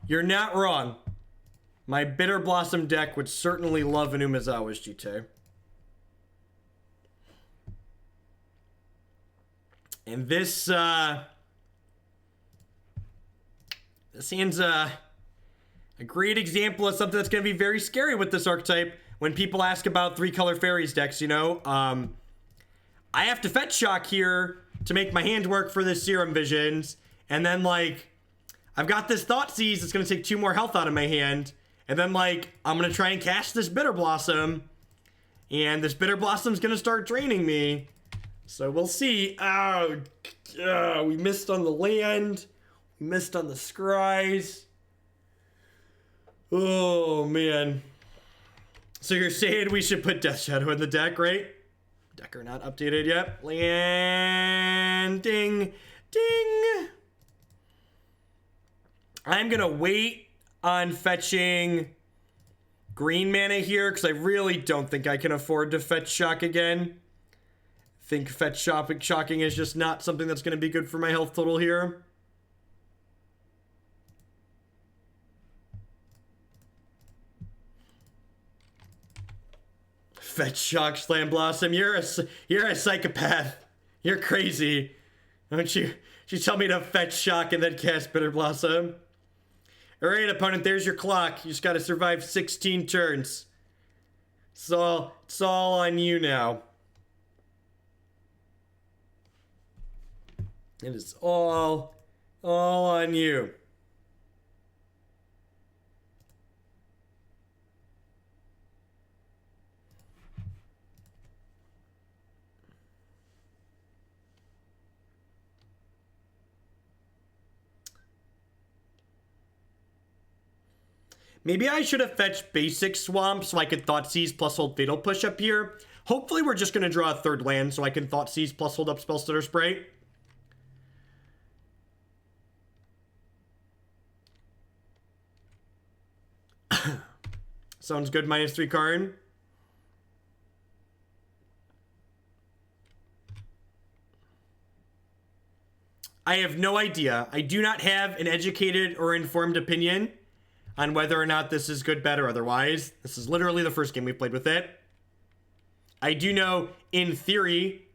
You're not wrong. My Bitterblossom deck would certainly love an Umezawa's GT. And this hand's a great example of something that's going to be very scary with this archetype when people ask about 3-color fairies decks, you know. I have to fetch shock here to make my hand work for this Serum Visions. And then, like, I've got this Thoughtseize that's going to take 2 more health out of my hand. And then, like, I'm going to try and cast this Bitterblossom. And this Bitterblossom's going to start draining me. So we'll see. Oh, we missed on the land. We missed on the scries. Oh, man. So you're saying we should put Death Shadow in the deck, right? Decker not updated yet. Landing. Ding. I'm going to wait on fetching green mana here because I really don't think I can afford to fetch shock again. I think fetch shocking is just not something that's going to be good for my health total here. Fetch shock, Slam Blossom. You're a psychopath. You're crazy. Don't you tell me to fetch shock and then cast Bitterblossom. Alright, opponent, there's your clock. You just gotta survive 16 turns. It's all on you now. It is all on you. Maybe I should have fetched basic Swamp so I could Thoughtseize plus hold Fatal Push up here. Hopefully we're just going to draw a 3rd land so I can Thoughtseize plus hold up Spellstutter Sprite. Sounds good, -3 card. I have no idea. I do not have an educated or informed opinion on whether or not this is good, bad, or otherwise. This is literally the first game we've played with it. I do know, in theory,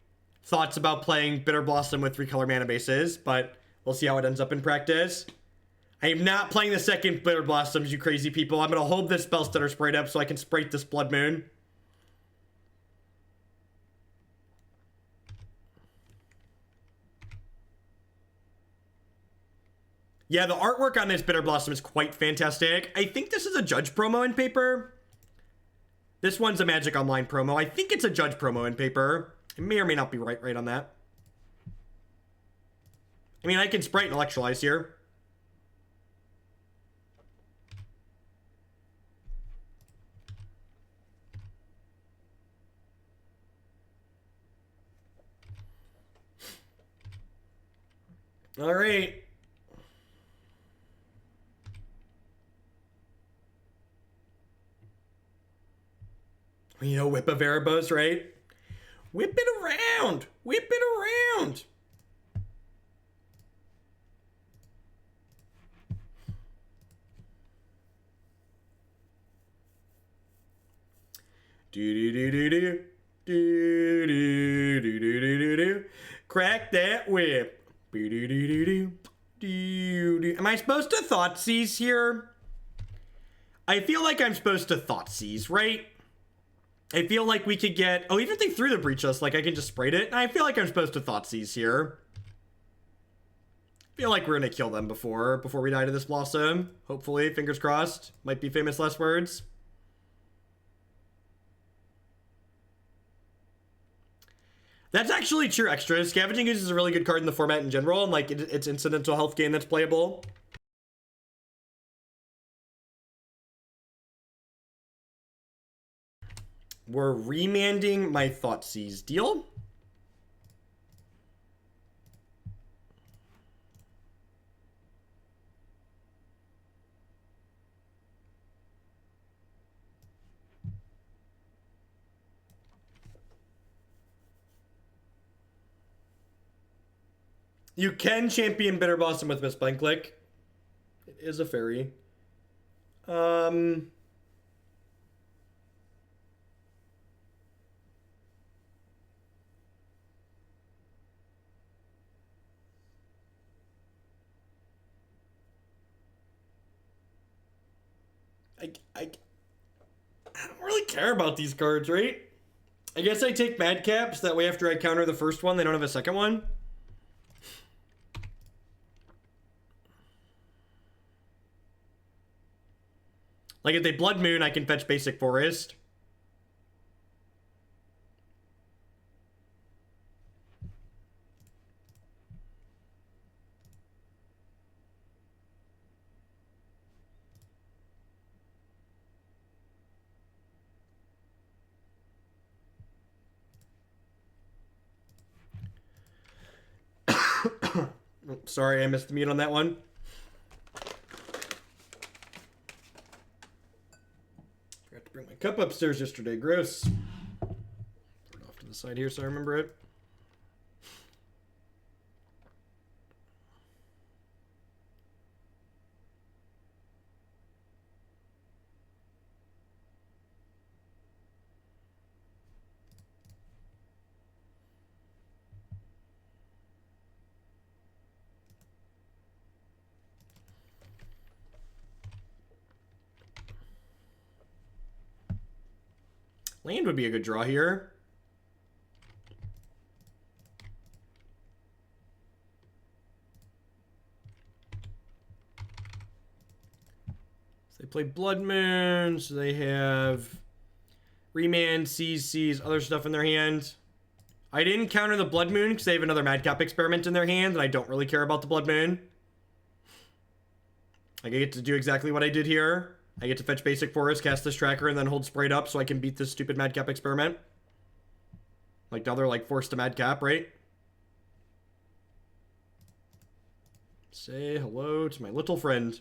thoughts about playing Bitterblossom with 3-color mana bases, but we'll see how it ends up in practice. I am not playing the second Bitterblossoms, you crazy people. I'm going to hold this Spellstutter Sprite up so I can Sprite this Blood Moon. Yeah, the artwork on this Bitterblossom is quite fantastic. I think this is a Judge promo in paper. This one's a Magic Online promo. I think it's a Judge promo in paper. I may or may not be right on that. I mean, I can Sprite and Electrolyze here. All right. You know, whip of Erebos, right? Whip it around! Whip it around! Do-do-do-do-do. Do-do-do-do-do-do-do. Crack that whip. Do-do-do-do-do. Am I supposed to Thoughtseize here? I feel like I'm supposed to Thoughtseize, right? I feel like we could get... Oh, even if they threw the Breachless, like, I can just Sprite it. I feel like I'm supposed to Thoughtseize here. I feel like we're gonna kill them before we die to this Blossom. Hopefully, fingers crossed. Might be famous last words. That's actually true extra. Scavenging Ooze is a really good card in the format in general, and, like, it's incidental health gain that's playable. We're remanding my Thoughtseize. Deal? You can champion Bitterblossom with Misty Rainforest. is a fairy. I don't really care about these cards, right? I guess I take Madcaps, that way after I counter the first one, they don't have a second one. Like if they Blood Moon, I can fetch basic Forest. Sorry, I missed the mute on that one. Forgot to bring my cup upstairs yesterday. Gross. Put it off to the side here so I remember it. Land would be a good draw here. So they play Blood Moon, so they have Remand, Seize, other stuff in their hand. I didn't counter the Blood Moon because they have another Madcap experiment in their hand, and I don't really care about the Blood Moon. I get to do exactly what I did here. I get to fetch basic Forest, cast this tracker, and then hold Sprite up so I can beat this stupid Madcap experiment. Like now they're like forced to Madcap, right? Say hello to my little friend.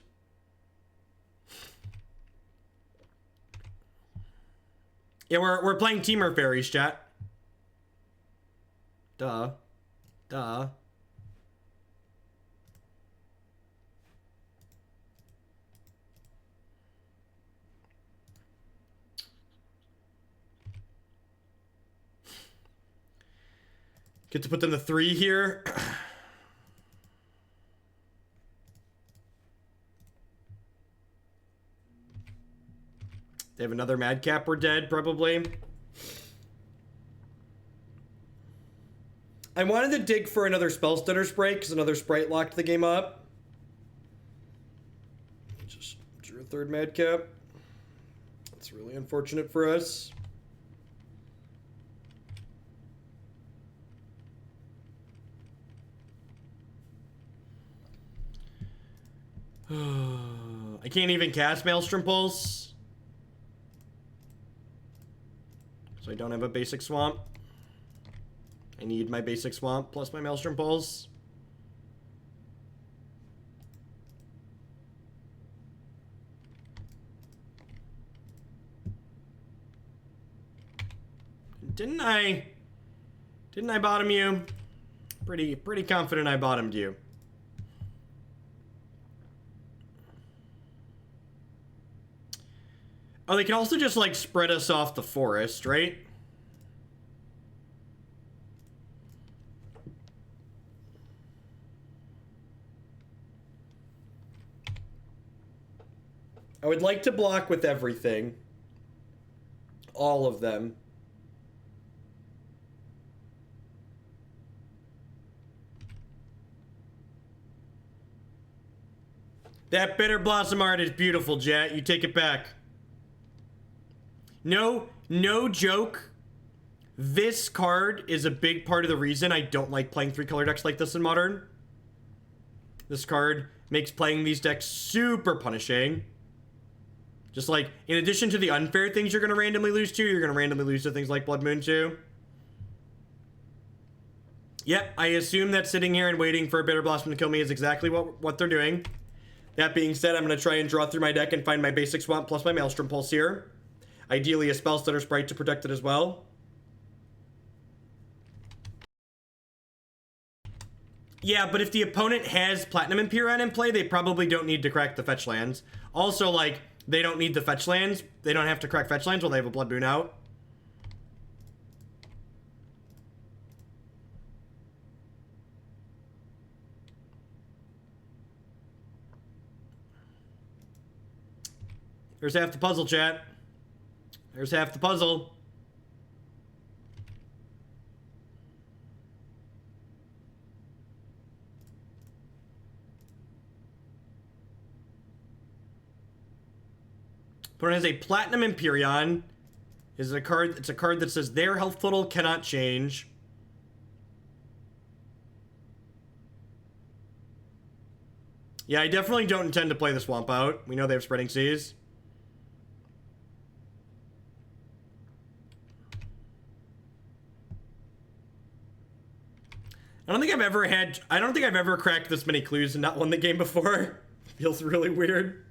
Yeah, we're playing Teamer Fairies, chat. Duh. Duh. Get to put them to 3 here. They have another Madcap. We're dead, probably. I wanted to dig for another Spellstutter Sprite because another Sprite locked the game up. Just drew a 3rd Madcap. That's really unfortunate for us. I can't even cast Maelstrom Pulse. So I don't have a basic swamp. I need my basic swamp plus my Maelstrom Pulse. Didn't I bottom you? Pretty confident I bottomed you. Oh, they can also just, like, spread us off the forest, right? I would like to block with everything. All of them. That Bitterblossom art is beautiful, Jet. You take it back. No joke. This card is a big part of the reason I don't like playing 3-color decks like this in Modern. This card makes playing these decks super punishing. Just like, in addition to the unfair things you're going to randomly lose to, you're going to randomly lose to things like Blood Moon too. Yep, I assume that sitting here and waiting for a Bitterblossom to kill me is exactly what they're doing. That being said, I'm going to try and draw through my deck and find my basic swamp plus my Maelstrom Pulse here. Ideally, a Spellstutter Sprite to protect it as well. Yeah, but if the opponent has Platinum Empyrean in play, they probably don't need to crack the fetch lands. Also, like, they don't need the fetch lands. They don't have to crack fetch lands while they have a Blood Moon out. There's half the puzzle, chat. There's half the puzzle. Opponent has a Platinum Empyrean. It's a card that says their health total cannot change. Yeah, I definitely don't intend to play the Swamp out. We know they have Spreading Seas. I don't think I've ever cracked this many clues and not won the game before. Feels really weird.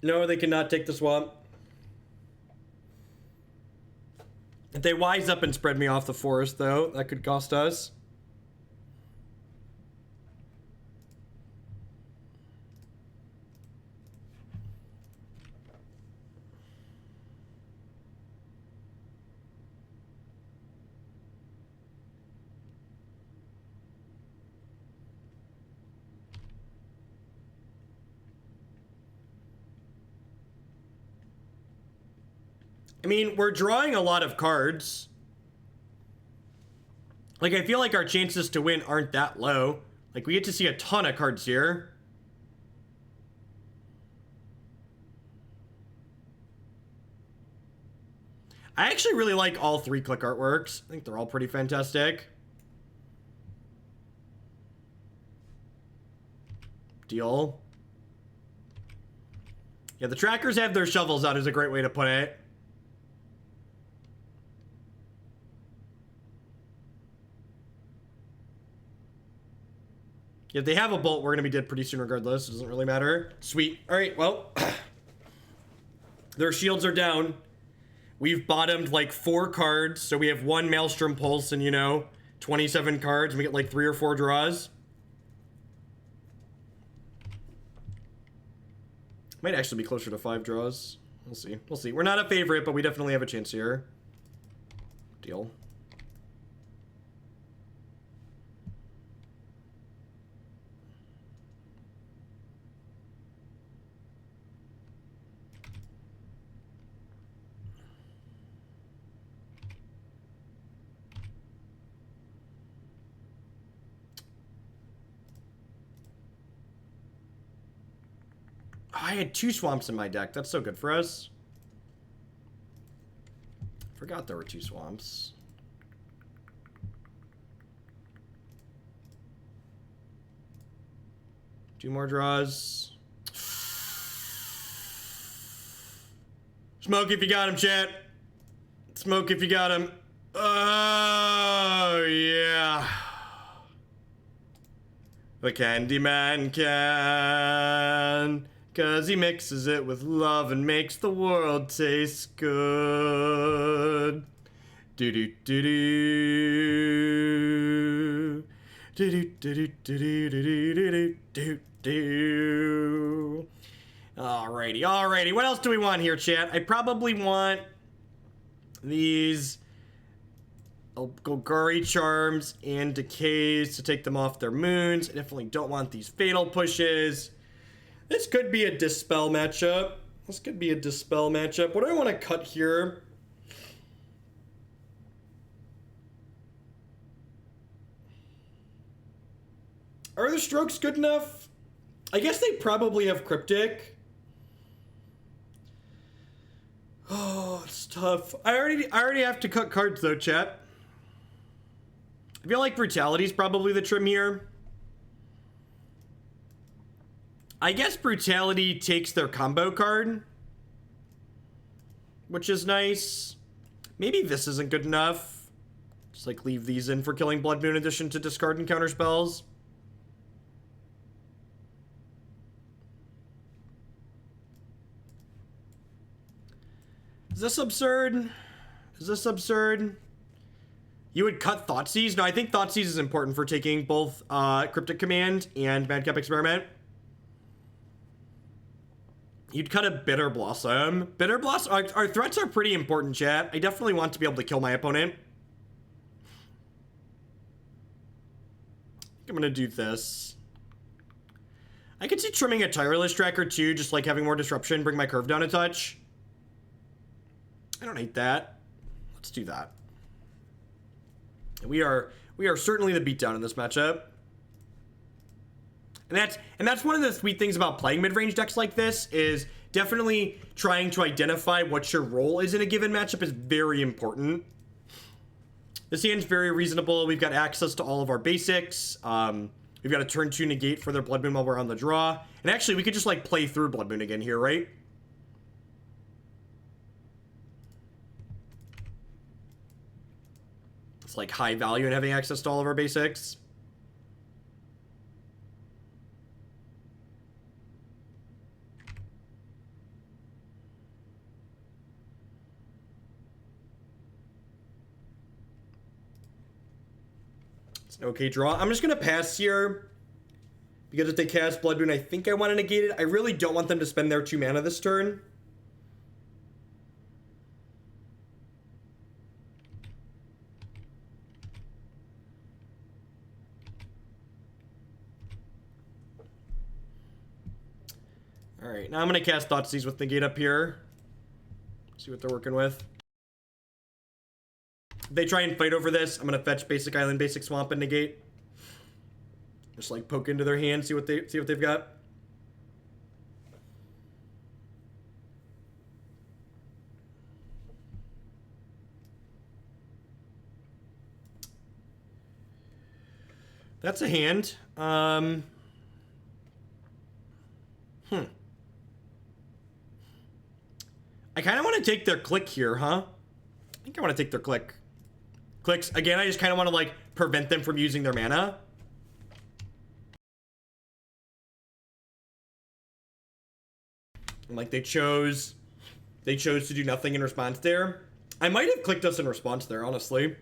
No, they cannot take the swamp. If they wise up and spread me off the forest, though, that could cost us. I mean, we're drawing a lot of cards. Like, I feel like our chances to win aren't that low. Like, we get to see a ton of cards here. I actually really like all 3 click artworks. I think they're all pretty fantastic. Deal. Yeah, the trackers have their shovels out is a great way to put it. If they have a bolt, we're going to be dead pretty soon regardless. It doesn't really matter. Sweet. All right, well. Their shields are down. We've bottomed like 4 cards. So we have 1 Maelstrom Pulse and, you know, 27 cards. And we get like 3 or 4 draws. Might actually be closer to 5 draws. We'll see. We'll see. We're not a favorite, but we definitely have a chance here. Deal. I had 2 swamps in my deck. That's so good for us. Forgot there were 2 swamps. Two more draws. Smoke if you got him, chat. Smoke if you got him. Oh, yeah. The Candyman can. 'Cause he mixes it with love and makes the world taste good. Do-do-do-do. Do-do-do-do-do-do-do-do-do. Alrighty. What else do we want here, chat? I probably want these Golgari Charms and Decays to take them off their moons. I definitely don't want these Fatal Pushes. This could be a Dispel matchup. What do I want to cut here? Are the strokes good enough? I guess they probably have Cryptic. Oh, it's tough. I already have to cut cards though, chat. I feel like Brutality is probably the trim here. I guess Brutality takes their combo card, which is nice. Maybe this isn't good enough. Just like leave these in for killing Blood Moon in addition to discard and counter spells. Is this absurd? Is this absurd? You would cut Thoughtseize? No, I think Thoughtseize is important for taking both Cryptic Command and Madcap Experiment. You'd cut a Bitterblossom. Bitterblossom, our threats are pretty important, chat. I definitely want to be able to kill my opponent. I'm gonna do this. I could see trimming a Tireless Tracker too, just like having more disruption, bring my curve down a touch. I don't hate that. Let's do that. We are certainly the beatdown in this matchup. And that's one of the sweet things about playing mid-range decks like this, is definitely trying to identify what your role is in a given matchup is very important. This hand's very reasonable. We've got access to all of our basics. We've got a turn 2 negate for their Blood Moon while we're on the draw. And actually, we could just like play through Blood Moon again here, right? It's like high value in having access to all of our basics. Okay, draw. I'm just going to pass here. Because if they cast Blood Moon, I think I want to negate it. I really don't want them to spend their 2 mana this turn. Alright, now I'm going to cast Thoughtseize with Negate up here. See what they're working with. If they try and fight over this, I'm gonna fetch Basic Island, Basic Swamp, and Negate. Just like poke into their hand, see what they've got. That's a hand. I kind of want to take their Clique here, huh? I think I want to take their Clique. Clicks. Again, I just kind of want to, like, prevent them from using their mana. And, like, they chose to do nothing in response there. I might have clicked us in response there, honestly.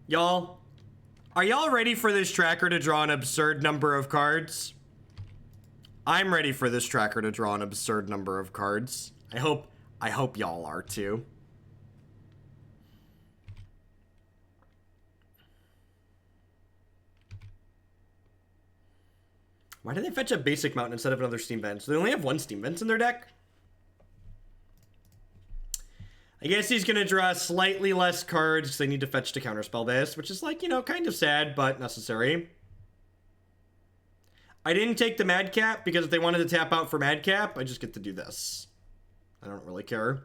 Y'all, are y'all ready for this tracker to draw an absurd number of cards? I'm ready for this tracker to draw an absurd number of cards. I hope y'all are too. Why did they fetch a basic mountain instead of another steam vent? So they only have 1 steam vent in their deck? I guess he's going to draw slightly less cards because they need to fetch to counterspell this, which is, like, you know, kind of sad, but necessary. I didn't take the Madcap because if they wanted to tap out for Madcap, I just get to do this. I don't really care.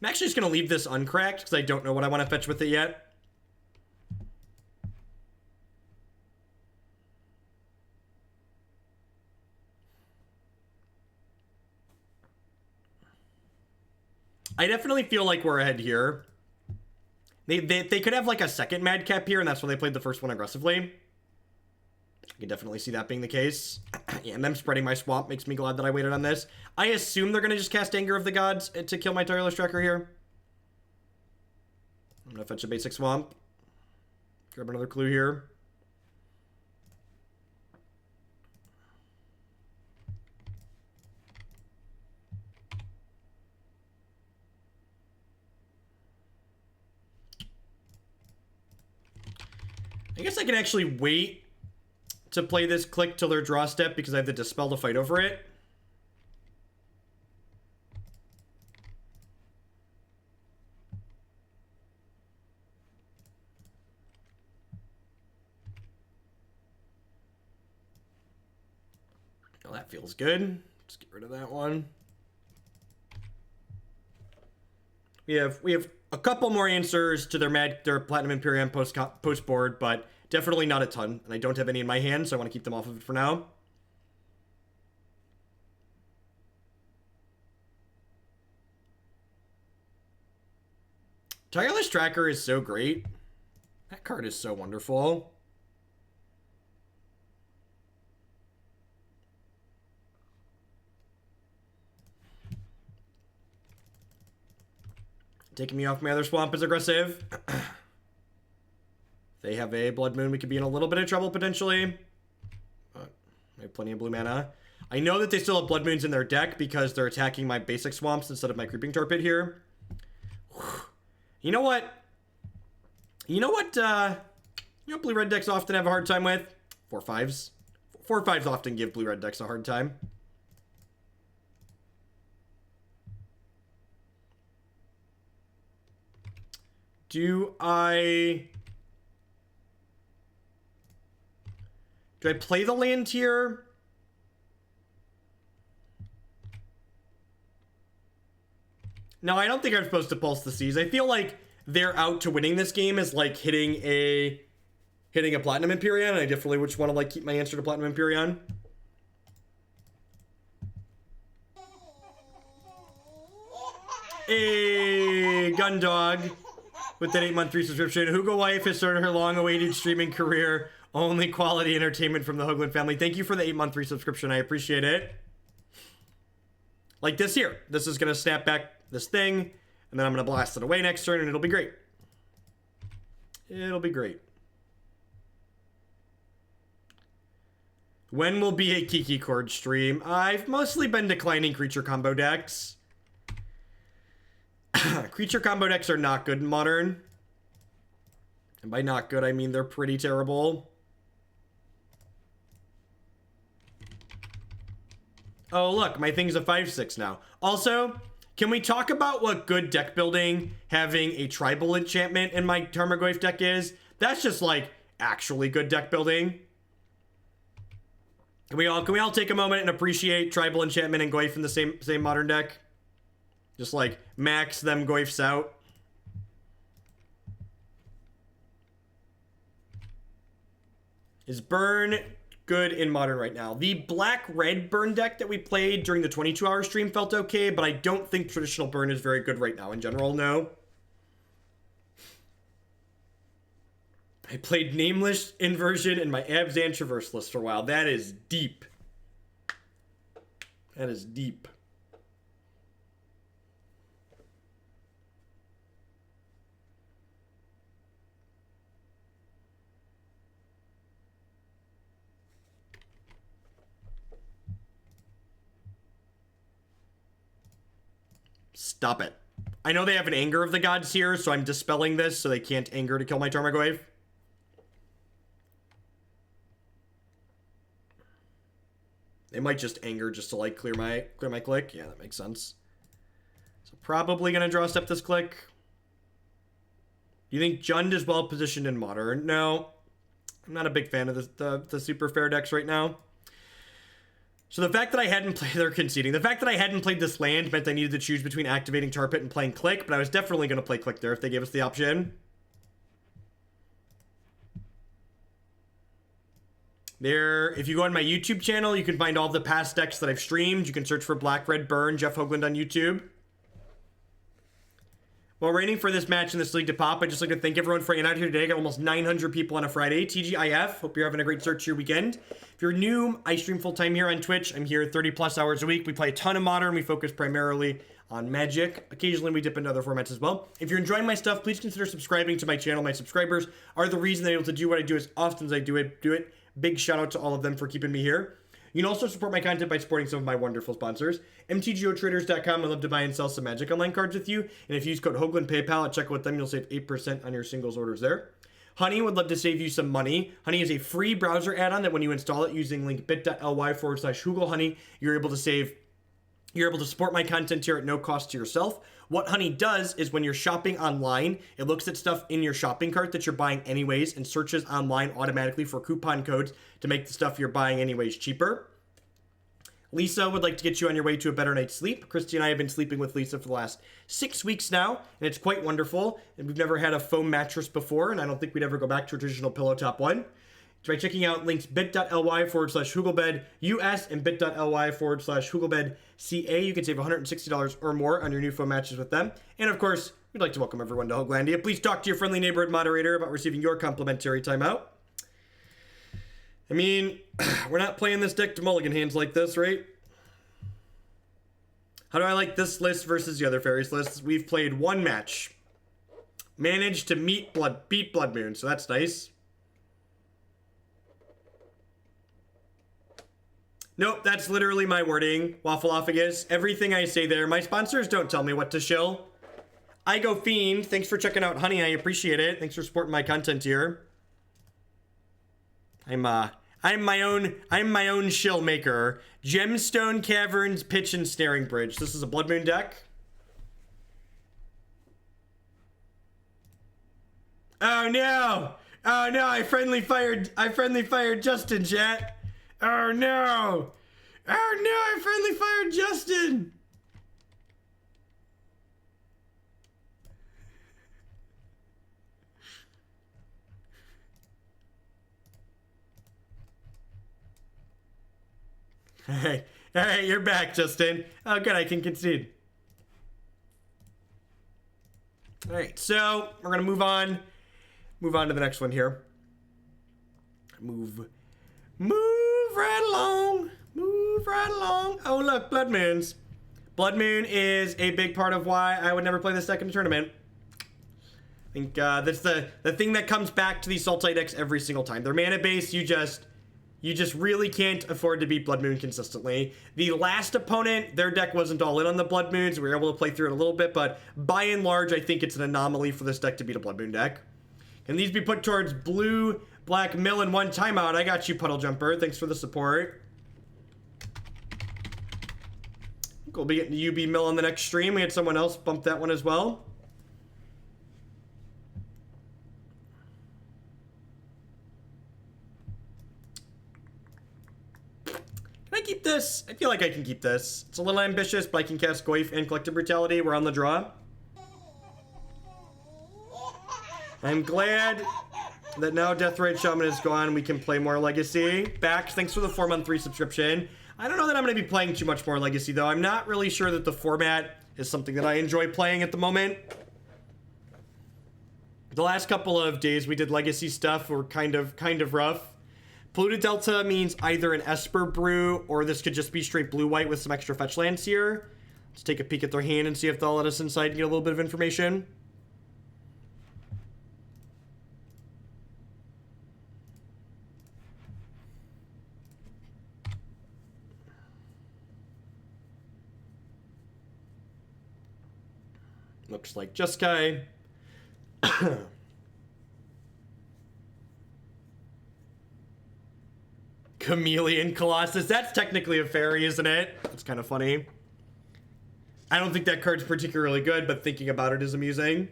I'm actually just going to leave this uncracked because I don't know what I want to fetch with it yet. I definitely feel like we're ahead here. They could have like a second Madcap here, and that's why they played the first one aggressively. I can definitely see that being the case. Yeah, and them spreading my swamp makes me glad that I waited on this. I assume they're going to just cast Anger of the Gods to kill my Tireless Tracker here. I'm going to fetch a basic swamp. Grab another clue here. I guess I can actually wait to play this Clique till their draw step because I have the Dispel to fight over it. Well, that feels good. Let's get rid of that one. We have a couple more answers to their Platinum Imperium post board, but definitely not a ton. And I don't have any in my hand, so I want to keep them off of it for now. Tireless Tracker is so great. That card is so wonderful. Taking me off my other swamp is aggressive. If they have a Blood Moon, we could be in a little bit of trouble potentially. But I have plenty of blue mana. I know that they still have Blood Moons in their deck because they're attacking my basic swamps instead of my Creeping Torpid here. You know what? You know what blue-red decks often have a hard time with? 4/5s. 4/5s often give blue-red decks a hard time. Do I play the land here? No, I don't think I'm supposed to Pulse the Seas. I feel like they're out to winning this game is like hitting a Platinum Imperion. I definitely would want to like keep my answer to Platinum Imperion. Hey, Gundog with that 8-month free subscription. Hugo Wife has started her long-awaited streaming career. Only quality entertainment from the Hoagland family. Thank you for the 8-month free subscription. I appreciate it. Like this here. This is going to snap back this thing, and then I'm going to blast it away next turn, and it'll be great. It'll be great. When will be a Kiki Chord stream? I've mostly been declining creature combo decks. Creature combo decks are not good in Modern. And by not good, I mean they're pretty terrible. Oh, look, my thing's a 5/6 now. Also, can we talk about what good deck building having a tribal enchantment in my Tarmogoyf deck is? That's just like actually good deck building. Can we all take a moment and appreciate tribal enchantment and Goyf in the same Modern deck? Just like max them Goyfs out. Is Burn good in Modern right now? The black-red Burn deck that we played during the 22-hour stream felt okay, but I don't think traditional Burn is very good right now in general, no. I played Nameless Inversion in my Abzan Traverse list for a while. That is deep. That is deep. Stop it. I know they have an Anger of the Gods here, so I'm dispelling this so they can't Anger to kill my Tarmogoyf. They might just Anger just to like clear my Clique. Yeah, that makes sense. So probably gonna draw step this Clique. You think Jund is well positioned in Modern? No. I'm not a big fan of the super fair decks right now. So the fact that I hadn't played, they're conceding. The fact that I hadn't played this land meant I needed to choose between activating Tar Pit and playing Clique, but I was definitely going to play Clique there if they gave us the option. There, if you go on my YouTube channel, you can find all the past decks that I've streamed. You can search for Black Red Burn, Jeff Hoagland on YouTube. While waiting for this match in this league to pop, I'd just like to thank everyone for hanging out here today. I got almost 900 people on a Friday. TGIF, hope you're having a great start to your weekend. If you're new, I stream full-time here on Twitch. I'm here 30 plus hours a week. We play a ton of Modern. We focus primarily on Magic. Occasionally we dip into other formats as well. If you're enjoying my stuff, please consider subscribing to my channel. My subscribers are the reason I'm able to do what I do as often as I do it. Big shout out to all of them for keeping me here. You can also support my content by supporting some of my wonderful sponsors. MTGOtraders.com. I love to buy and sell some Magic Online cards with you. And if you use code Hoagland PayPal at checkout with them, you'll save 8% on your singles orders there. Honey would love to save you some money. Honey is a free browser add-on that when you install it using link bit.ly/HugelHoney, you're able to support my content here at no cost to yourself. What Honey does is when you're shopping online, it looks at stuff in your shopping cart that you're buying anyways and searches online automatically for coupon codes to make the stuff you're buying anyways cheaper. Lisa would like to get you on your way to a better night's sleep. Christy and I have been sleeping with Lisa for the last 6 weeks now, and it's quite wonderful. And we've never had a foam mattress before, and I don't think we'd ever go back to a traditional pillow top one. By checking out links bit.ly/HugelbedUS and bit.ly/HugelbedCA, you can save $160 or more on your new foam matches with them. And of course, we'd like to welcome everyone to Hoaglandia. Please talk to your friendly neighborhood moderator about receiving your complimentary timeout. I mean, we're not playing this deck to mulligan hands like this, right? How do I like this list versus the other fairies lists? We've played one match. Managed to beat Blood Moon, so that's nice. Nope, that's literally my wording, Waffleophagus. Everything I say there, my sponsors don't tell me what to shill. I go Fiend, thanks for checking out Honey, I appreciate it. Thanks for supporting my content here. I'm my own shill maker. Gemstone Caverns, Pitch and Snaring Bridge. This is a Blood Moon deck. Oh no! Oh no, I friendly fired Justin, chat. Oh no! Oh no, I friendly fired Justin! Hey, you're back, Justin. Oh, good, I can concede. All right, so we're gonna move on to the next one here. Move right along. Oh, look, Blood Moons. Blood Moon is a big part of why I would never play this deck in a tournament. I think that's the thing that comes back to these Sultai decks every single time. Their mana base, you just really can't afford to beat Blood Moon consistently. The last opponent, their deck wasn't all in on the Blood Moons. We were able to play through it a little bit, but by and large, I think it's an anomaly for this deck to beat a Blood Moon deck. Can these be put towards blue, black, mill, and one timeout? I got you, Puddle Jumper. Thanks for the support. We'll be getting UB mill on the next stream. We had someone else bump that one as well. Can I keep this? I feel like I can keep this. It's a little ambitious, but I can cast Goyf and Collective Brutality. We're on the draw. I'm glad that now Deathrite Shaman is gone. We can play more Legacy. Bax, thanks for the 4-month free subscription. I don't know that I'm going to be playing too much more Legacy, though. I'm not really sure that the format is something that I enjoy playing at the moment. The last couple of days we did Legacy stuff were kind of rough. Polluted Delta means either an Esper Brew, or this could just be straight blue-white with some extra fetch lands here. Let's take a peek at their hand and see if they'll let us inside and get a little bit of information. Looks like Jeskai. Chameleon Colossus. That's technically a fairy, isn't it? That's kind of funny. I don't think that card's particularly good, but thinking about it is amusing.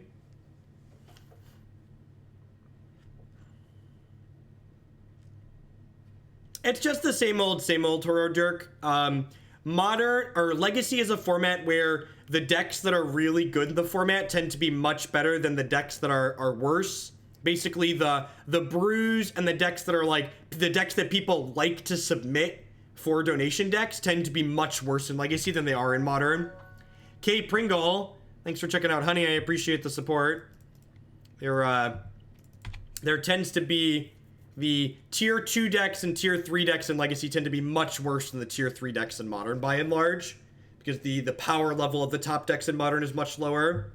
It's just the same old Horror Dirk. Modern, or Legacy is a format where the decks that are really good in the format tend to be much better than the decks that are worse. Basically, the brews and the decks that are like, the decks that people like to submit for donation decks tend to be much worse in Legacy than they are in Modern. K Pringle, thanks for checking out Honey, I appreciate the support. There tends to be the tier 2 decks and tier 3 decks in Legacy tend to be much worse than the tier 3 decks in Modern by and large, because the power level of the top decks in Modern is much lower.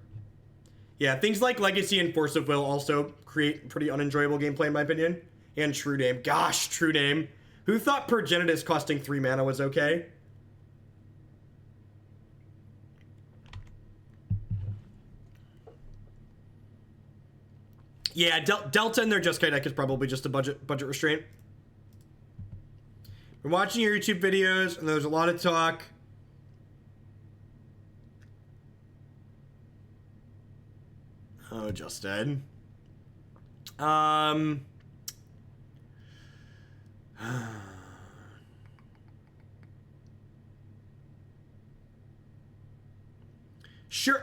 Yeah, things like Legacy and Force of Will also create pretty unenjoyable gameplay in my opinion. And True Name. Gosh, True Name. Who thought Progenitus costing 3 mana was okay? Yeah, Delta in their Jeskai deck is probably just a budget restraint. Been watching your YouTube videos, and there's a lot of talk. Oh, Justin.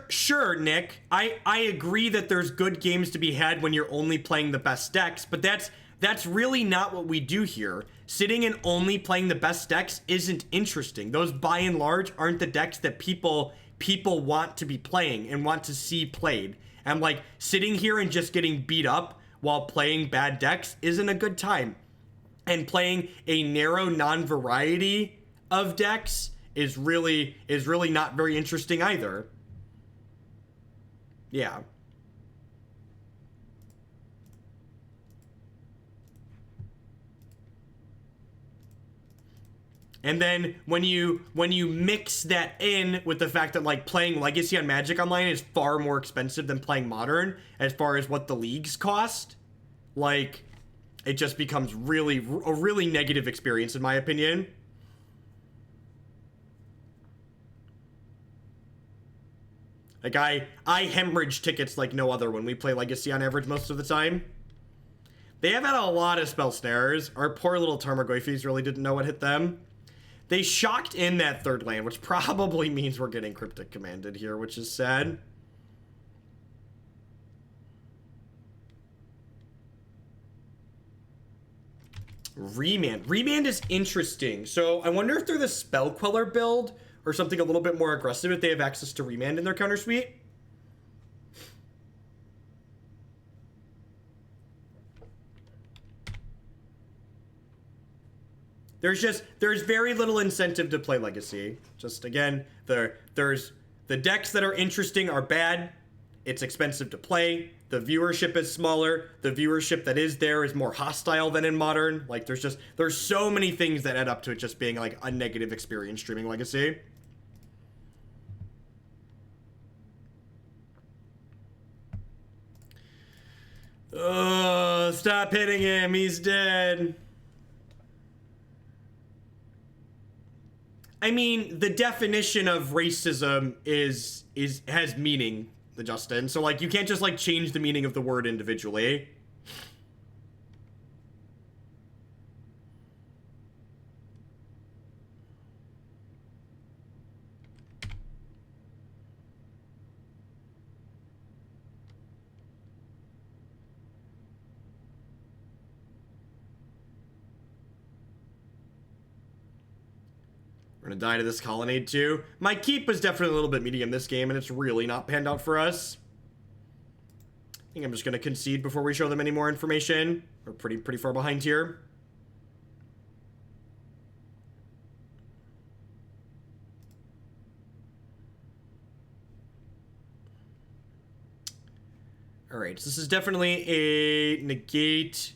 Sure, Nick. I agree that there's good games to be had when you're only playing the best decks, but that's really not what we do here. Sitting and only playing the best decks isn't interesting. Those, by and large, aren't the decks that people want to be playing and want to see played. And like, sitting here and just getting beat up while playing bad decks isn't a good time. And playing a narrow non-variety of decks is really not very interesting either. Yeah. And then when you mix that in with the fact that like playing Legacy on Magic Online is far more expensive than playing Modern as far as what the leagues cost, like it just becomes a really negative experience in my opinion. Like I hemorrhage tickets like no other when we play Legacy on average most of the time. They have had a lot of spell snares. Our poor little Tarmogoyfs really didn't know what hit them. They shocked in that third land, which probably means we're getting Cryptic Commanded here, which is sad. Remand. Remand is interesting. So I wonder if they're the Spell Queller build or something a little bit more aggressive if they have access to Remand in their counter suite. There's very little incentive to play Legacy. Just again, there's the decks that are interesting are bad. It's expensive to play. The viewership is smaller. The viewership that is there is more hostile than in Modern. Like there's so many things that add up to it just being like a negative experience streaming Legacy. Oh, stop hitting him. He's dead. I mean, the definition of racism has meaning, Justin. So like you can't just like change the meaning of the word individually. We're gonna die to this Colonnade too. My keep was definitely a little bit medium this game, and it's really not panned out for us. I think I'm just gonna concede before we show them any more information. We're pretty far behind here. Alright, so this is definitely a Negate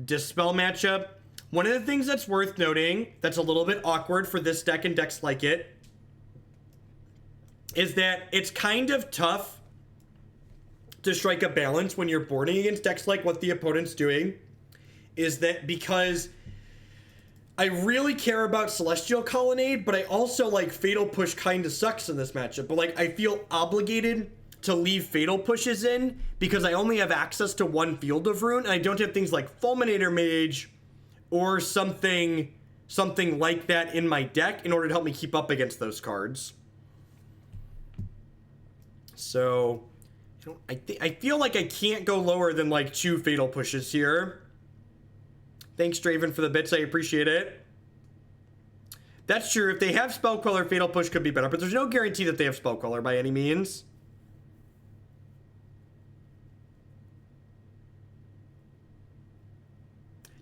Dispel matchup. One of the things that's worth noting that's a little bit awkward for this deck and decks like it is that it's kind of tough to strike a balance when you're boarding against decks like what the opponent's doing, is that because I really care about Celestial Colonnade, but I also like Fatal Push kind of sucks in this matchup, but like I feel obligated to leave Fatal Pushes in because I only have access to one Field of Ruin and I don't have things like Fulminator Mage or something like that in my deck in order to help me keep up against those cards. So, I feel like I can't go lower than like 2 Fatal Pushes here. Thanks, Draven, for the bits. I appreciate it. That's true. If they have Spell Queller, Fatal Push could be better, but there's no guarantee that they have Spell Queller by any means.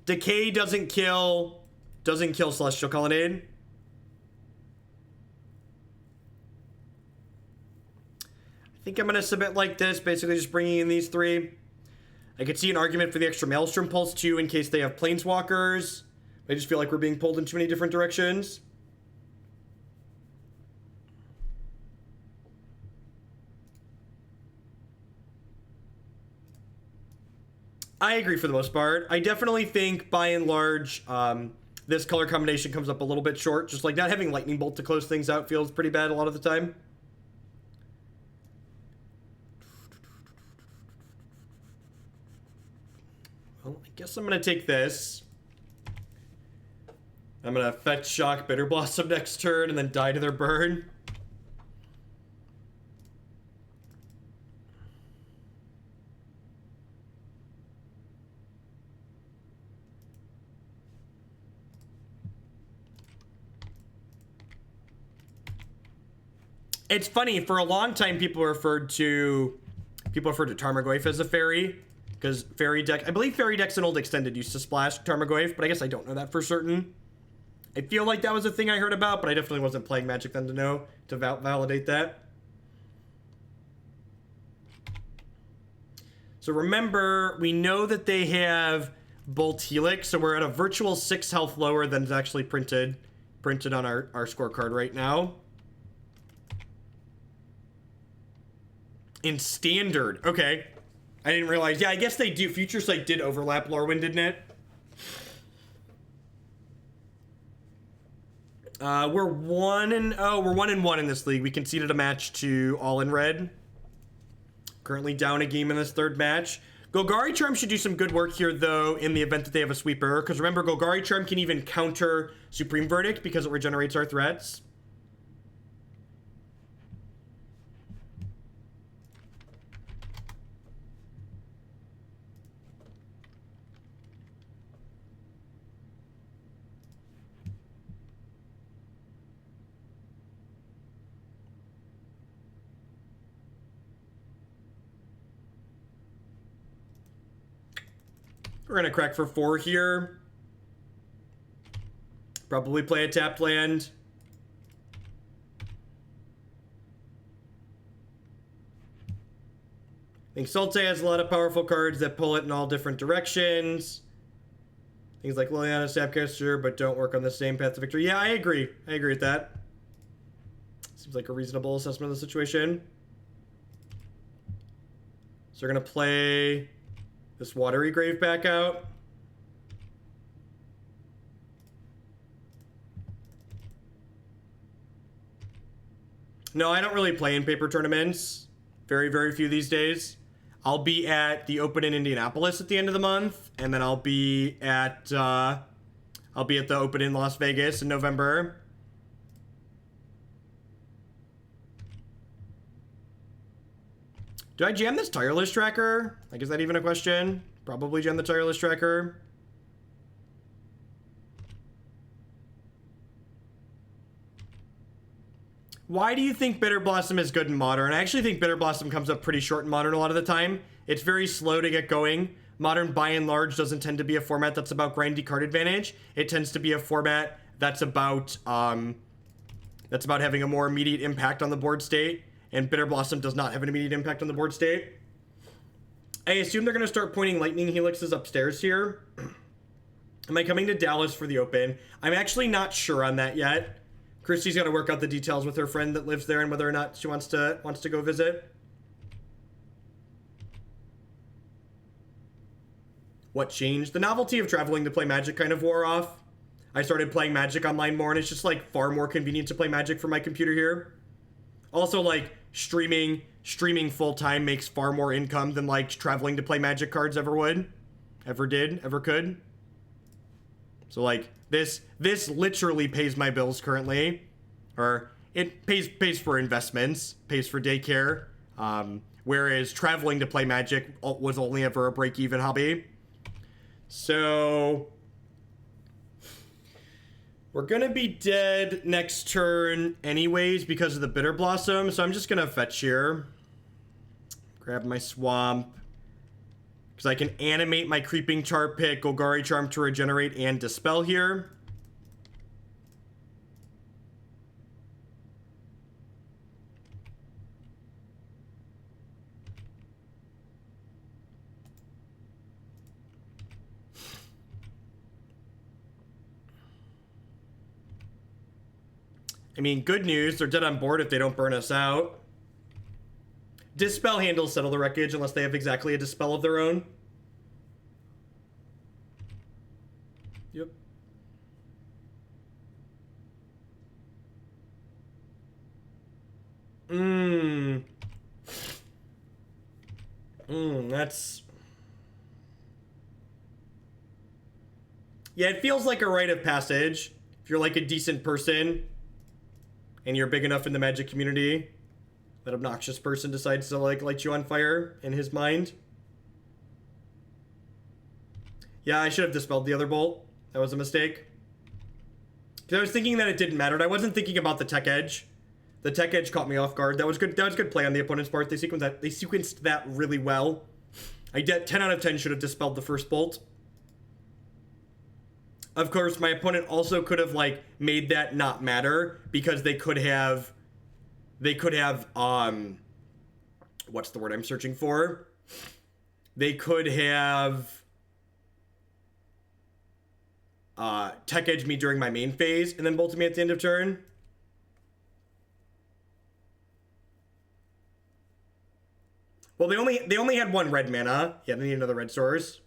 Decay doesn't kill Celestial Colonnade. I think I'm going to submit like this, basically just bringing in these 3. I could see an argument for the extra Maelstrom Pulse too in case they have Planeswalkers. I just feel like we're being pulled in too many different directions. I agree for the most part. I definitely think, by and large, this color combination comes up a little bit short. Just like not having Lightning Bolt to close things out feels pretty bad a lot of the time. Well, I guess I'm going to take this. I'm going to fetch Shock Bitterblossom next turn and then die to their burn. It's funny, for a long time people referred to Tarmogoyf as a fairy, because fairy deck, I believe fairy decks in old extended used to splash Tarmogoyf, but I guess I don't know that for certain. I feel like that was a thing I heard about, but I definitely wasn't playing Magic then to know, to validate that. So remember, we know that they have Bolt Helix, so we're at a virtual 6 health lower than is actually printed on our scorecard right now. In Standard, okay. I didn't realize, yeah, I guess they do. Future Sight did overlap Lorwyn, didn't it? We're 1-1 in this league. We conceded a match to All in Red. Currently down a game in this third match. Golgari Charm should do some good work here, though, in the event that they have a sweeper. Because remember, Golgari Charm can even counter Supreme Verdict because it regenerates our threats. We're going to crack for 4 here. Probably play a tapped land. I think Sultai has a lot of powerful cards that pull it in all different directions. Things like Liliana, Snapcaster, but don't work on the same path to victory. Yeah, I agree. I agree with that. Seems like a reasonable assessment of the situation. So we're going to play this Watery Grave back out. No, I don't really play in paper tournaments. Very, very few these days. I'll be at the Open in Indianapolis at the end of the month, and then I'll be at the Open in Las Vegas in November. Do I jam this Tireless Tracker? Like, is that even a question? Probably jam the Tireless Tracker. Why do you think Bitterblossom is good in Modern? I actually think Bitterblossom comes up pretty short in Modern a lot of the time. It's very slow to get going. Modern, by and large, doesn't tend to be a format that's about grindy card advantage. It tends to be a format that's about having a more immediate impact on the board state. And Bitterblossom does not have an immediate impact on the board state. I assume they're going to start pointing Lightning Helixes upstairs here. Am I coming to Dallas for the Open? I'm actually not sure on that yet. Christy's got to work out the details with her friend that lives there and whether or not she wants to go visit. What changed? The novelty of traveling to play Magic kind of wore off. I started playing Magic online more, and it's just like far more convenient to play Magic from my computer here. Also, like, streaming full-time makes far more income than, like, traveling to play Magic cards ever would. Ever did. Ever could. So, like, this literally pays my bills currently. Or, it pays for investments. Pays for daycare. Whereas traveling to play Magic was only ever a break-even hobby. So we're going to be dead next turn anyways because of the Bitterblossom, so I'm just going to fetch here. Grab my Swamp. Because I can animate my Creeping Tar Pit, Golgari Charm to regenerate, and Dispel here. I mean, good news, they're dead on board if they don't burn us out. Dispel handles Settle the Wreckage unless they have exactly a Dispel of their own. Yep. That's... Yeah, it feels like a rite of passage. If you're like a decent person and you're big enough in the Magic community, that obnoxious person decides to like light you on fire in his mind. Yeah, I should have dispelled the other bolt. That was a mistake. Because I was thinking that it didn't matter. I wasn't thinking about the tech edge. The tech edge caught me off guard. That was good. That was good play on the opponent's part. They sequenced that really well. I did 10 out of 10 should have dispelled the first bolt. Of course, my opponent also could have like made that not matter because they could have what's the word I'm searching for? They could have tech edged me during my main phase and then bolted me at the end of turn. Well, they only had one red mana. Yeah, they need another red source.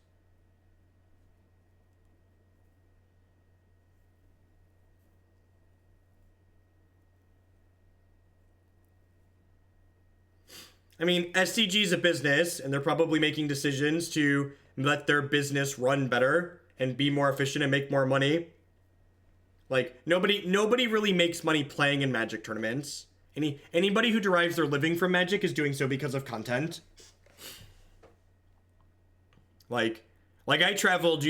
I mean, SCG is a business, and they're probably making decisions to let their business run better and be more efficient and make more money. Like, nobody really makes money playing in Magic tournaments. Anybody who derives their living from Magic is doing so because of content. Like I traveled,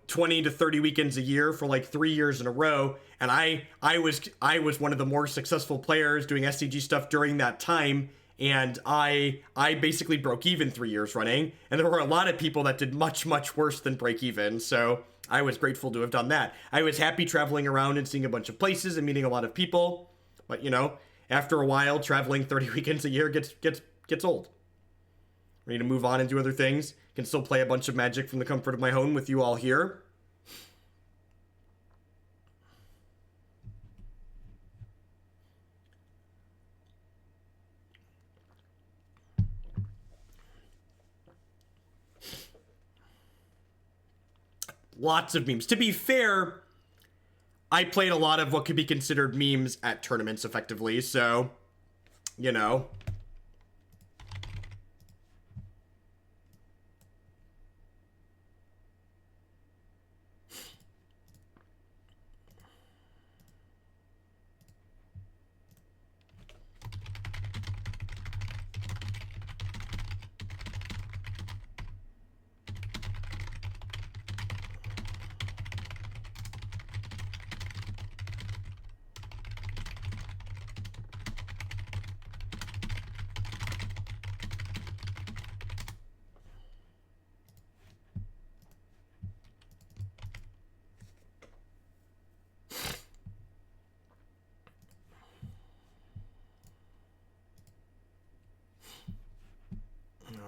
20 to 30 weekends a year for like 3 years in a row, and I was one of the more successful players doing SCG stuff during that time. And I basically broke even 3 years running, and there were a lot of people that did much, much worse than break even, so I was grateful to have done that. I was happy traveling around and seeing a bunch of places and meeting a lot of people, but after a while, traveling 30 weekends a year gets old. I need to move on and do other things. Can still play a bunch of Magic from the comfort of my home with you all here. Lots of memes. To be fair, I played a lot of what could be considered memes at tournaments effectively, so,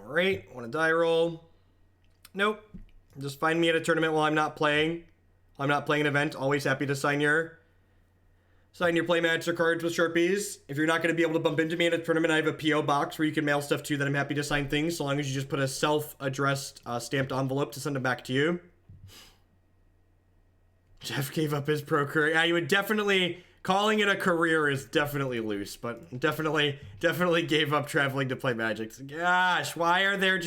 Alright, want to die roll? Nope. Just find me at a tournament while I'm not playing. I'm not playing an event. Always happy to sign your Playmaster cards with Sharpies. If you're not going to be able to bump into me at a tournament, I have a P.O. box where you can mail stuff to that I'm happy to sign things, so long as you just put a self-addressed stamped envelope to send them back to you. Jeff gave up his pro career. Yeah, you would definitely... Calling it a career is definitely loose, but definitely gave up traveling to play Magic. Gosh, why are there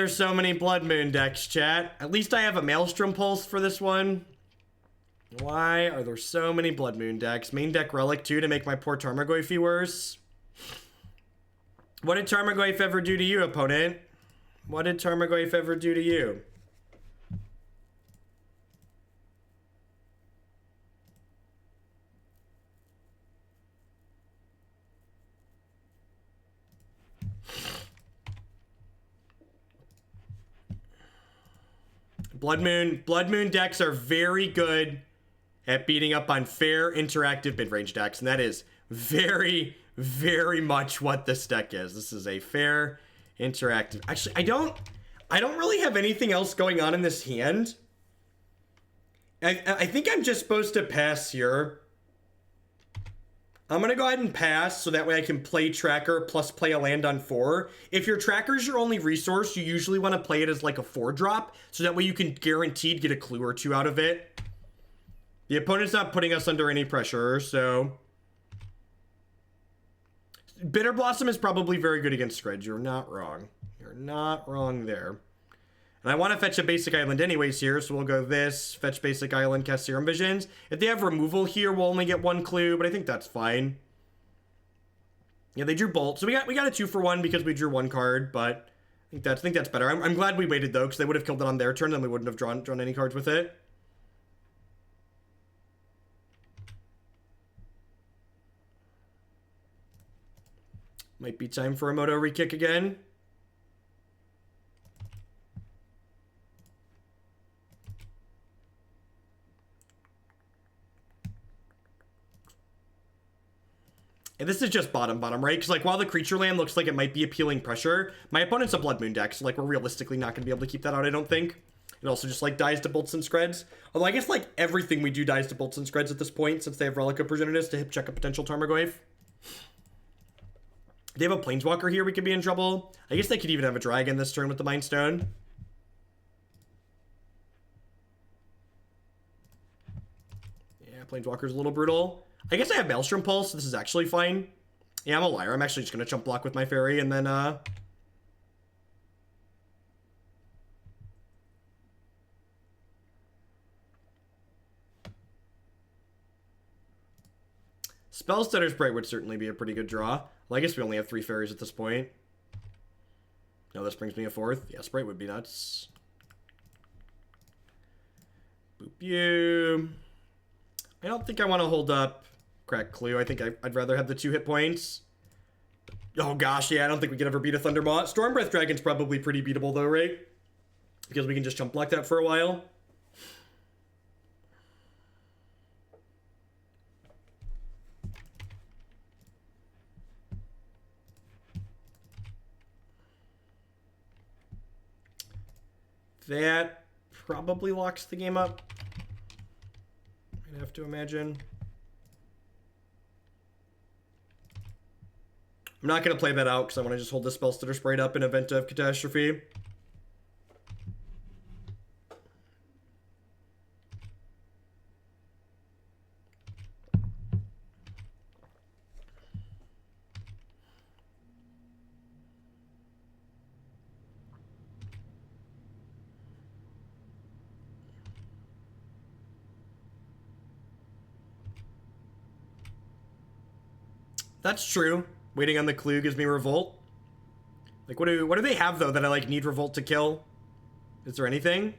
so many Blood Moon decks, chat? At least I have a Maelstrom Pulse for this one. Why are there so many Blood Moon decks? Main deck Relic too to make my poor Tarmogoyf worse. What did Tarmogoyf ever do to you, opponent? What did Tarmogoyf ever do to you? Blood Moon decks are very good at beating up on fair, interactive mid-range decks, and that is very, very much what this deck is. This is a fair, interactive... Actually, I don't really have anything else going on in this hand. I think I'm just supposed to pass here. I'm going to go ahead and pass so that way I can play Tracker plus play a land on 4. If your Tracker's your only resource, you usually want to play it as like a 4-drop so that way you can guaranteed get a clue or 2 out of it. The opponent's not putting us under any pressure, so... Bitterblossom is probably very good against Skred. You're not wrong. You're not wrong there. And I want to fetch a basic island anyways here, so we'll go this, fetch basic island, cast Serum Visions. If they have removal here, we'll only get 1 clue, but I think that's fine. Yeah, they drew Bolt. So we got a 2-for-1 because we drew 1 card, but I think that's better. I'm glad we waited, though, because they would have killed it on their turn, and we wouldn't have drawn any cards with it. Might be time for a Moto Re-Kick again. And this is just bottom, right? Because, like, while the creature land looks like it might be appealing pressure, my opponent's a Blood Moon deck, so, like, we're realistically not going to be able to keep that out, I don't think. It also just, like, dies to Bolts and Skreds. Although I guess, like, everything we do dies to Bolts and Skreds at this point, since they have Relic of Progenitus to hip check a potential Tarmogoyf. They have a Planeswalker here, we could be in trouble. I guess they could even have a Dragon this turn with the Mind Stone. Yeah, Planeswalker's a little brutal. I guess I have Maelstrom Pulse, so this is actually fine. Yeah, I'm a liar. I'm actually just going to chump block with my fairy, and then, Spellstutter Sprite would certainly be a pretty good draw. Well, I guess we only have 3 fairies at this point. No, this brings me a 4th. Yeah, Sprite would be nuts. Boop you. I don't think I want to hold up Crack Clue. I think I'd rather have the 2 hit points. Oh gosh, yeah, I don't think we could ever beat a Thundermaw. Stormbreath Dragon's probably pretty beatable though, right? Because we can just chump block that for a while. That probably locks the game up. I'd have to imagine. I'm not going to play that out because I want to just hold the Spellstutter Sprite up in event of catastrophe. That's true. Waiting on the clue gives me Revolt. Like, what do they have, though, that I, like, need Revolt to kill? Is there anything?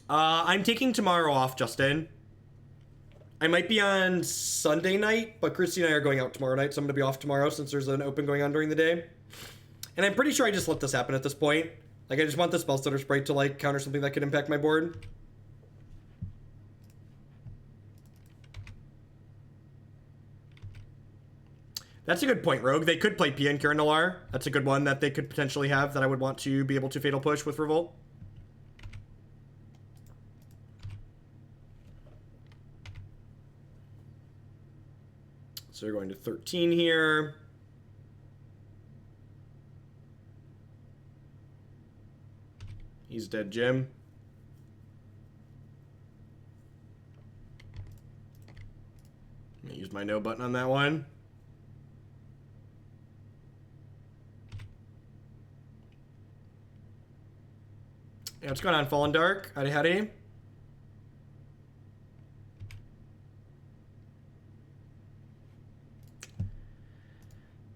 I'm taking tomorrow off, Justin. I might be on Sunday night, but Christy and I are going out tomorrow night, so I'm going to be off tomorrow since there's an open going on during the day. And I'm pretty sure I just let this happen at this point. Like, I just want the Spellstutter Sprite to, like, counter something that could impact my board. That's a good point, Rogue. They could play PN Karanar. That's a good one that they could potentially have that I would want to be able to Fatal Push with Revolt. So we're going to 13 here. He's dead, Jim. I'm gonna use my no button on that one. Yeah, what's going on, Fallen Dark? Howdy, howdy.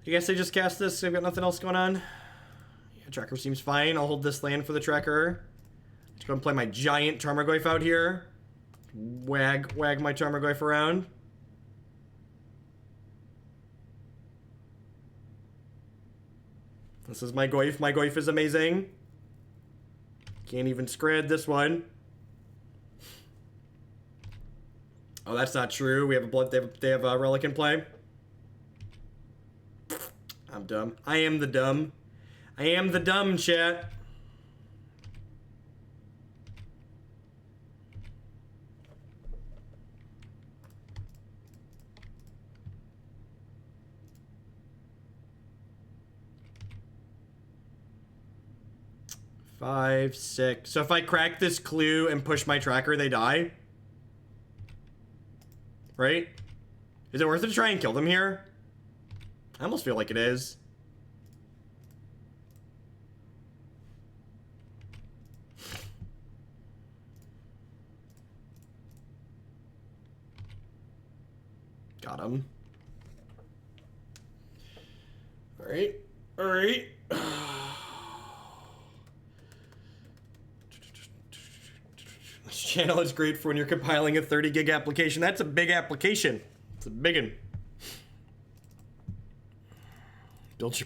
I guess I just cast this. I've got nothing else going on. Yeah, Tracker seems fine. I'll hold this land for the Tracker. Let's go and play my giant Tarmogoyf out here. Wag my Tarmogoyf around. This is my Goyf. My Goyf is amazing. Can't even Skred this one. Oh, that's not true. We have a blood. They have a relic in play. I'm dumb. I am the dumb. I am the dumb, chat. 5, 6. So if I crack this clue and push my tracker, they die? Right? Is it worth it to try and kill them here? I almost feel like it is. Got him. Alright. Alright. This channel is great for when you're compiling a 30 gig application. That's a big application. It's a big one.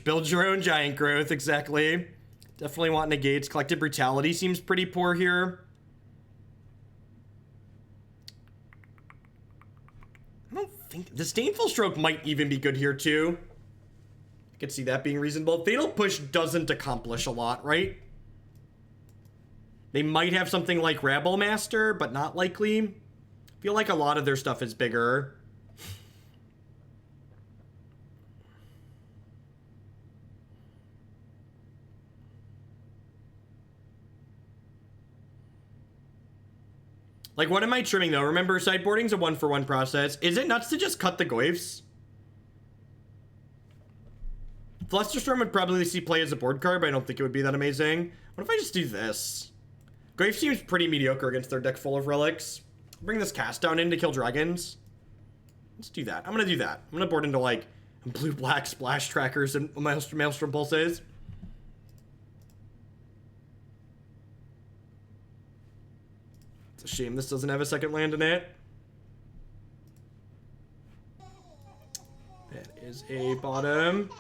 Build your own giant growth, exactly. Definitely want negates. Collective Brutality seems pretty poor here. I don't think... Disdainful Stroke might even be good here, too. I could see that being reasonable. Fatal Push doesn't accomplish a lot, right? They might have something like Rabble Master, but not likely. I feel like a lot of their stuff is bigger. Like, what am I trimming, though? Remember, sideboarding's a one-for-one process. Is it nuts to just cut the Goyfs? Flusterstorm would probably see play as a board card, but I don't think it would be that amazing. What if I just do this? Goyf seems pretty mediocre against their deck full of relics. Bring this cast down in to kill dragons. Let's do that. I'm gonna do that. I'm gonna board into, like, blue-black splash trackers and Maelstrom Pulses. It's a shame this doesn't have a second land in it. That is a bottom.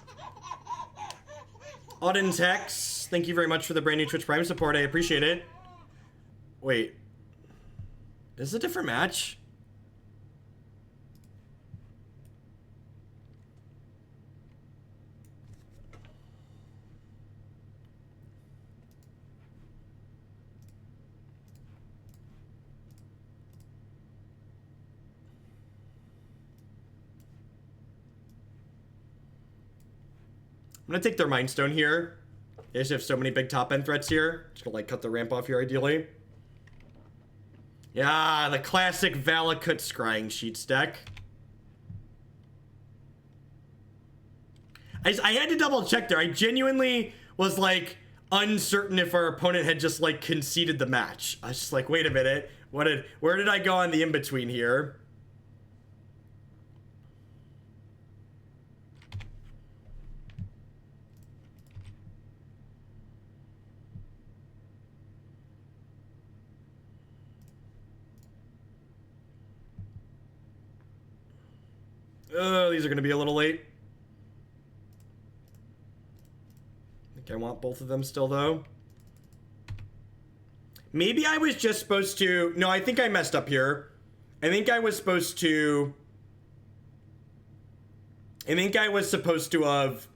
Auden's Hex, thank you very much for the brand new Twitch Prime support. I appreciate it. Wait. This is a different match? I'm gonna take their Mind Stone here. They just have so many big top end threats here. Just gonna like cut the ramp off here ideally. Yeah, the classic Valakut Scrying Sheets deck. I had to double check there. I genuinely was like uncertain if our opponent had just like conceded the match. I was just like, wait a minute. Where did I go on the in-between here? These are going to be a little late. I think I want both of them still, though. Maybe I was just supposed to... No, I think I messed up here. I think I was supposed to have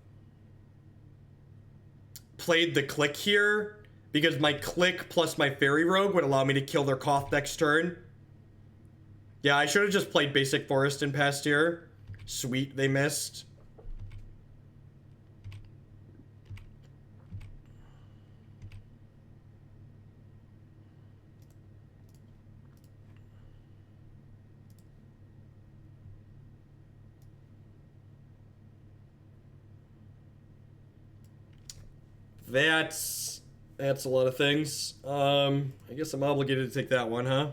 played the Clique here, because my Clique plus my Fairy Rogue would allow me to kill their Koth next turn. Yeah, I should have just played Basic Forest in past here. Sweet, they missed. That's a lot of things. I guess I'm obligated to take that one, huh?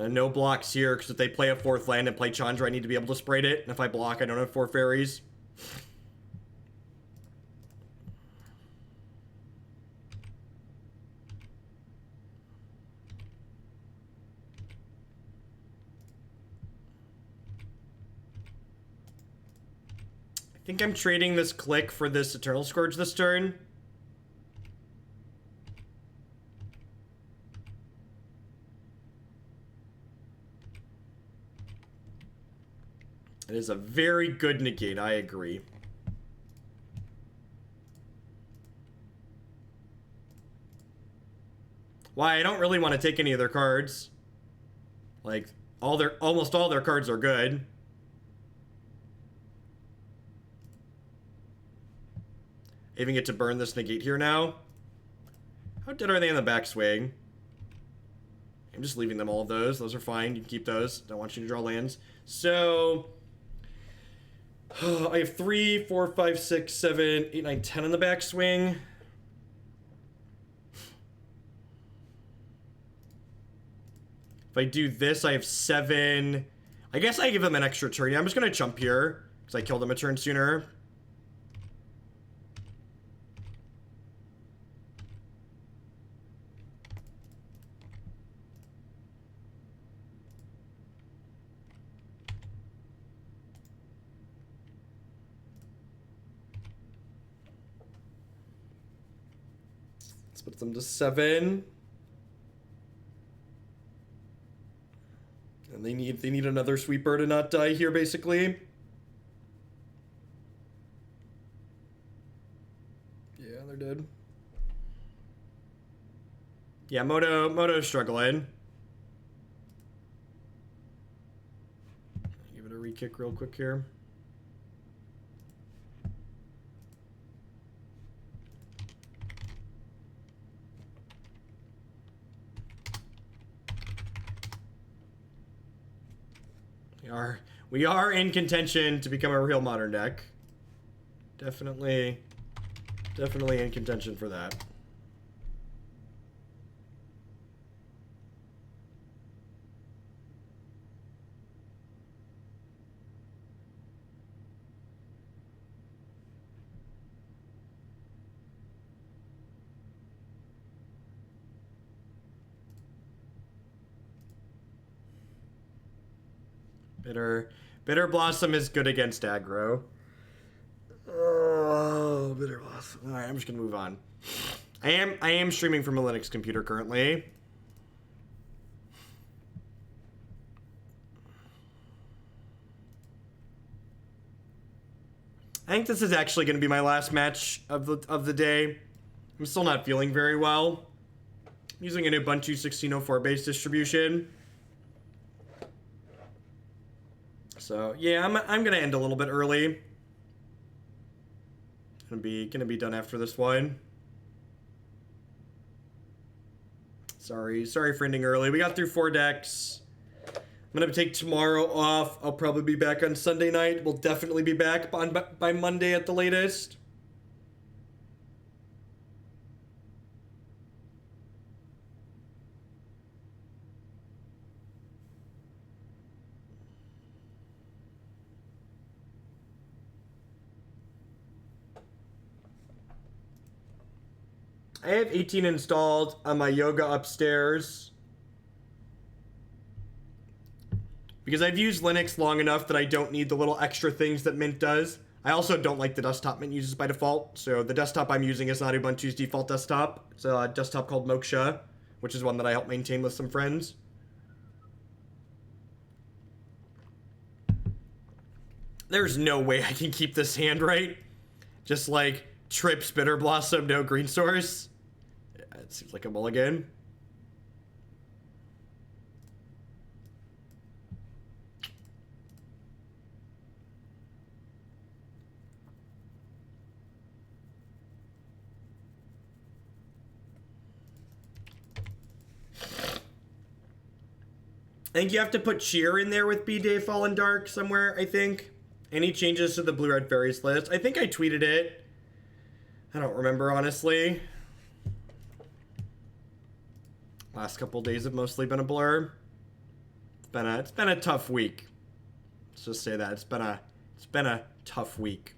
No blocks here, because if they play a fourth land and play Chandra, I need to be able to sprite it. And if I block, I don't have 4 fairies. I think I'm trading this Clique for this Eternal Scourge this turn. It is a very good negate, I agree. Why, I don't really want to take any of their cards. Like, almost all their cards are good. I even get to burn this negate here now. How dead are they in the backswing? I'm just leaving them all of those. Those are fine. You can keep those. Don't want you to draw lands. So I have 3, 4, 5, 6, 7, 8, 9, 10 in the backswing. If I do this, I have 7. I guess I give them an extra turn. Yeah, I'm just going to jump here because I killed them a turn sooner. Let's put them to 7. And they need another sweeper to not die here, basically. Yeah, they're dead. Yeah, Moto's struggling. Give it a re-kick real quick here. We are in contention to become a real modern deck. Definitely in contention for that. Bitterblossom is good against aggro. Oh, Bitterblossom. Alright, I'm just gonna move on. I am streaming from a Linux computer currently. I think this is actually gonna be my last match of the day. I'm still not feeling very well. I'm using an Ubuntu 1604 base distribution. So yeah, I'm gonna end a little bit early. Gonna be done after this one. Sorry for ending early. We got through 4 decks. I'm gonna take tomorrow off. I'll probably be back on Sunday night. We'll definitely be back by Monday at the latest. I have 18 installed on my Yoga upstairs. Because I've used Linux long enough that I don't need the little extra things that Mint does. I also don't like the desktop Mint uses by default. So the desktop I'm using is not Ubuntu's default desktop. It's a desktop called Moksha, which is one that I help maintain with some friends. There's no way I can keep this hand right. Just like trips Bitterblossom, no green source. Yeah, it seems like a mulligan. I think you have to put cheer in there with B-Day Fallen Dark somewhere, I think. Any changes to the Blue-Red Fairies list? I think I tweeted it. I don't remember, honestly. Last couple days have mostly been a blur. It's been a tough week. Let's just say that. It's been a tough week.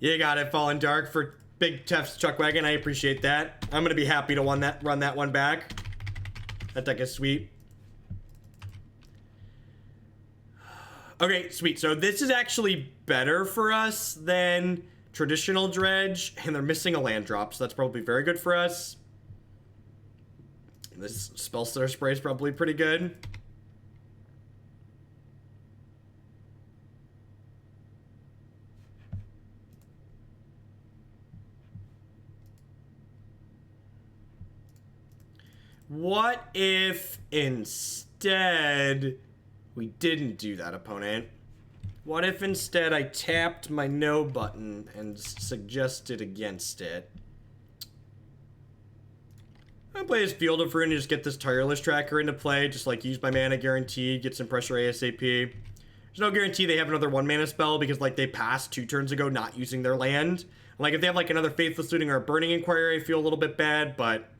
You got it, Fallen Dark, for Big Tef's Chuckwagon. I appreciate that. I'm going to be happy to run that one back. That deck is sweet. Okay, sweet. So this is actually better for us than traditional dredge, and they're missing a land drop, so that's probably very good for us. This Spellstutter Sprite is probably pretty good. What if instead we didn't do that, opponent? What if instead I tapped my no button and suggested against it? I'm gonna play this Field of Ruin and just get this Tireless Tracker into play, just like use my mana guarantee, get some pressure ASAP. There's no guarantee they have another 1 mana spell because like they passed 2 turns ago not using their land. Like if they have like another Faithless Looting or a Burning Inquiry, I feel a little bit bad, but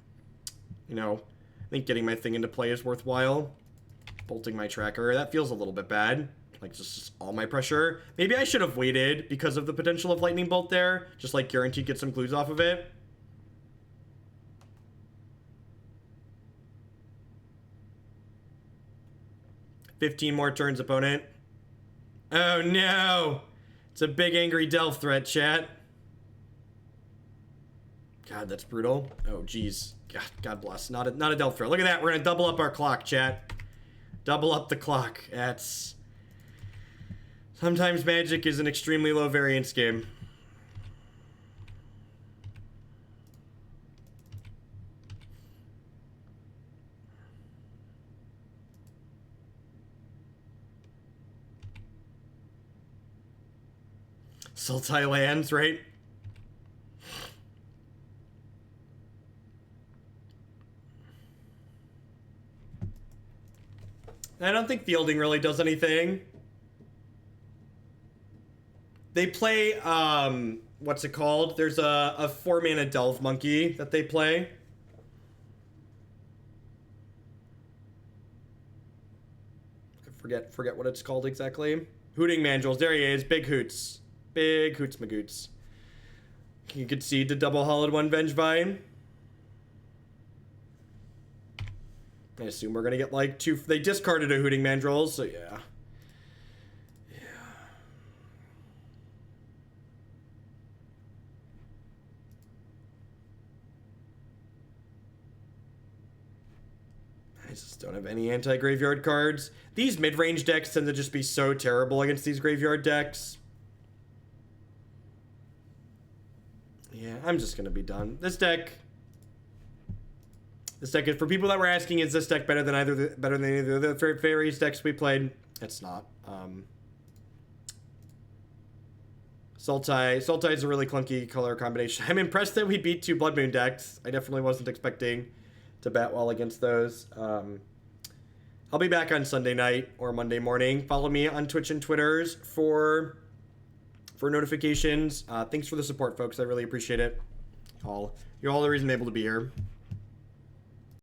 you know, I think getting my thing into play is worthwhile. Bolting my tracker, that feels a little bit bad. Like just all my pressure. Maybe I should have waited because of the potential of Lightning Bolt there. Just like guaranteed get some clues off of it. "15 more turns, opponent." Oh no! It's a big angry Delph threat, chat. God, that's brutal. Oh geez. God bless. Not a Delph threat. Look at that. We're gonna double up our clock, chat. Double up the clock. That's... Sometimes Magic is an extremely low variance game. Sultai lands, right? I don't think fielding really does anything. They play, what's it called? There's a 4-mana Delve Monkey that they play. I forget what it's called exactly. Hooting Mandrills, there he is, Big Hoots. Big Hoots Magoots. You could see the double hollowed one Vengevine. I assume we're gonna get like 2. They discarded a Hooting Mandrills, so yeah. I just don't have any anti-graveyard cards. These mid-range decks tend to just be so terrible against these graveyard decks. Yeah, I'm just gonna be done. This deck is, for people that were asking, is this deck better than either of the fairies decks we played? It's not. Sultai is a really clunky color combination. I'm impressed that we beat 2 Blood Moon decks. I definitely wasn't expecting to bat well against those. I'll be back on Sunday night or Monday morning. Follow me on Twitch and Twitters for notifications. Thanks for the support, folks. I really appreciate it. You're all the reason I'm able to be here.